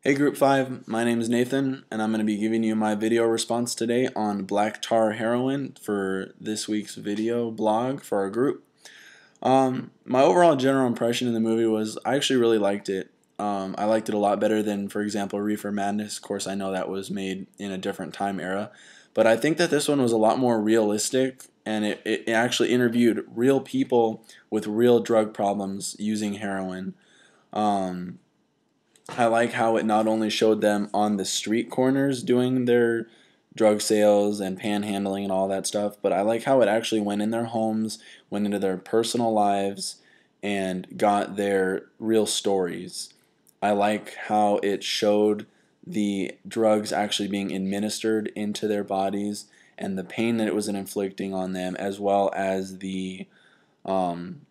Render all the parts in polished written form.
Hey Group 5, my name is Nathan, and I'm going to be giving you my video response today on black tar heroin for this week's video blog for our group. My overall general impression in the movie was I actually really liked it. I liked it a lot better than, for example, Reefer Madness. Of course, I know that was made in a different time era, but I think that this one was a lot more realistic, and it actually interviewed real people with real drug problems using heroin. I like how it not only showed them on the street corners doing their drug sales and panhandling and all that stuff, but I like how it actually went in their homes, went into their personal lives, and got their real stories. I like how it showed the drugs actually being administered into their bodies and the pain that it was inflicting on them, as well as the um,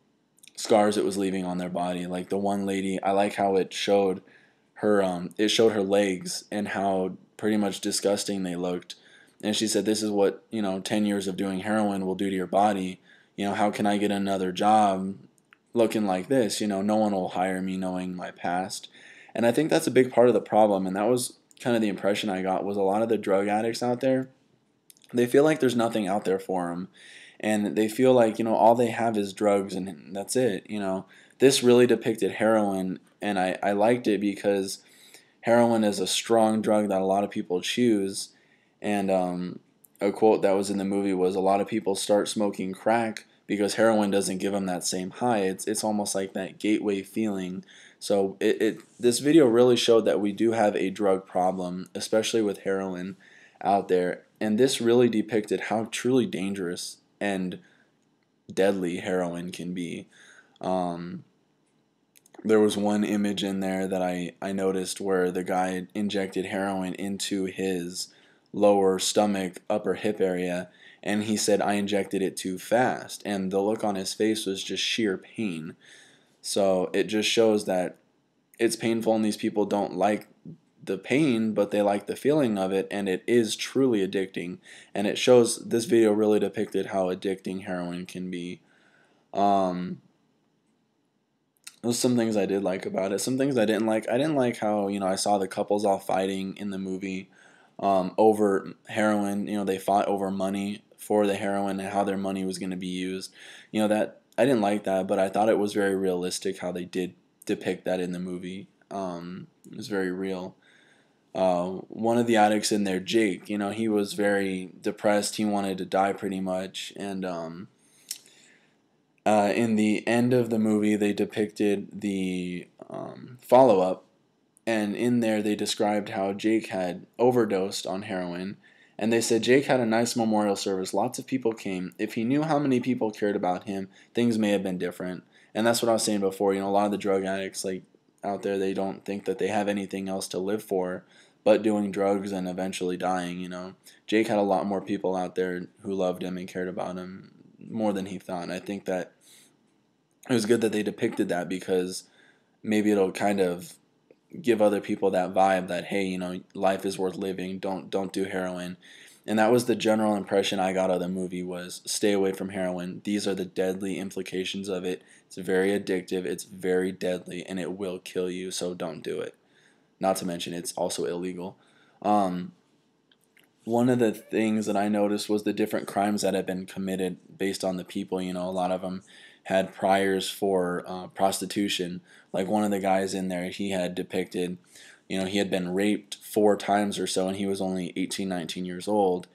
scars it was leaving on their body. Like the one lady, I like how it showed her legs and how pretty much disgusting they looked. And she said, this is what, 10 years of doing heroin will do to your body. How can I get another job looking like this? No one will hire me knowing my past. And I think that's a big part of the problem. And that was kind of the impression I got, was a lot of the drug addicts out there, they feel like there's nothing out there for them. And they feel like, all they have is drugs and that's it. This really depicted heroin, and I liked it because heroin is a strong drug that a lot of people choose. And a quote that was in the movie was, a lot of people start smoking crack because heroin doesn't give them that same high. It's almost like that gateway feeling. So this video really showed that we do have a drug problem, especially with heroin out there. And this really depicted how truly dangerous and deadly heroin can be. Um, there was one image in there that I noticed where the guy injected heroin into his lower stomach, upper hip area, and he said, I injected it too fast. And the look on his face was just sheer pain. So it just shows that it's painful and these people don't like the pain, but they like the feeling of it, and it is truly addicting. And it shows, this video really depicted how addicting heroin can be. Those some things I did like about it. Some things I didn't like. I didn't like how, I saw the couples all fighting in the movie over heroin. They fought over money for the heroin and how their money was going to be used. That I didn't like that, but I thought it was very realistic how they did depict that in the movie. It was very real. One of the addicts in there, Jake, he was very depressed. He wanted to die pretty much. And in the end of the movie, they depicted the follow-up. And in there, they described how Jake had overdosed on heroin. And they said Jake had a nice memorial service. Lots of people came. If he knew how many people cared about him, things may have been different. And that's what I was saying before. A lot of the drug addicts, like, out there, they don't think that they have anything else to live for but doing drugs and eventually dying. Jake had a lot more people out there who loved him and cared about him more than he thought. And I think that it was good that they depicted that, because maybe it'll kind of give other people that vibe that, hey, life is worth living. Don't do heroin. And that was the general impression I got of the movie, was stay away from heroin. These are the deadly implications of it. It's very addictive, it's very deadly, and it will kill you, so don't do it. Not to mention it's also illegal. Um, One of the things that I noticed was the different crimes that had been committed based on the people. A lot of them had priors for prostitution. Like one of the guys in there, he had depicted, he had been raped 4 times or so, and he was only 18, 19 years old.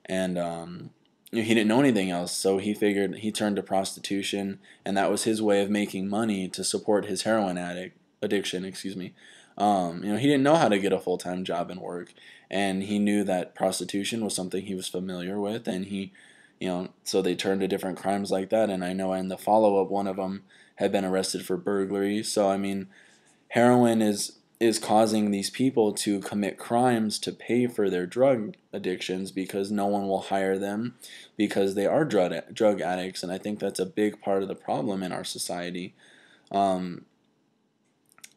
And he didn't know anything else, so he figured he turned to prostitution, and that was his way of making money to support his addiction. Excuse me. He didn't know how to get a full-time job and work, and he knew that prostitution was something he was familiar with, and so they turned to different crimes like that. And I know in the follow-up, one of them had been arrested for burglary. So I mean, heroin is causing these people to commit crimes to pay for their drug addictions, because no one will hire them because they are drug addicts. And I think that's a big part of the problem in our society.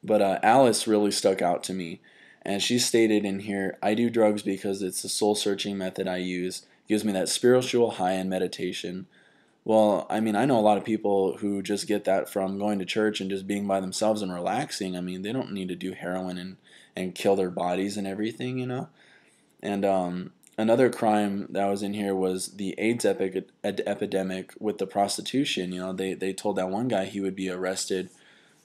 But Alice really stuck out to me. And she stated in here, I do drugs because it's the soul-searching method I use. It gives me that spiritual high in meditation. Well, I mean, I know a lot of people who just get that from going to church and just being by themselves and relaxing. I mean, they don't need to do heroin and kill their bodies and everything, you know? And another crime that was in here was the AIDS epidemic with the prostitution. You know, they told that one guy he would be arrested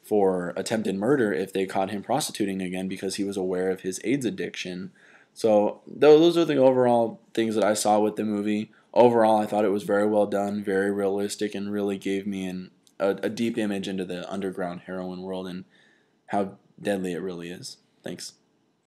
for attempted murder if they caught him prostituting again because he was aware of his AIDS addiction. So those are the overall things that I saw with the movie. Overall, I thought it was very well done, very realistic, and really gave me a deep image into the underground heroin world and how deadly it really is. Thanks.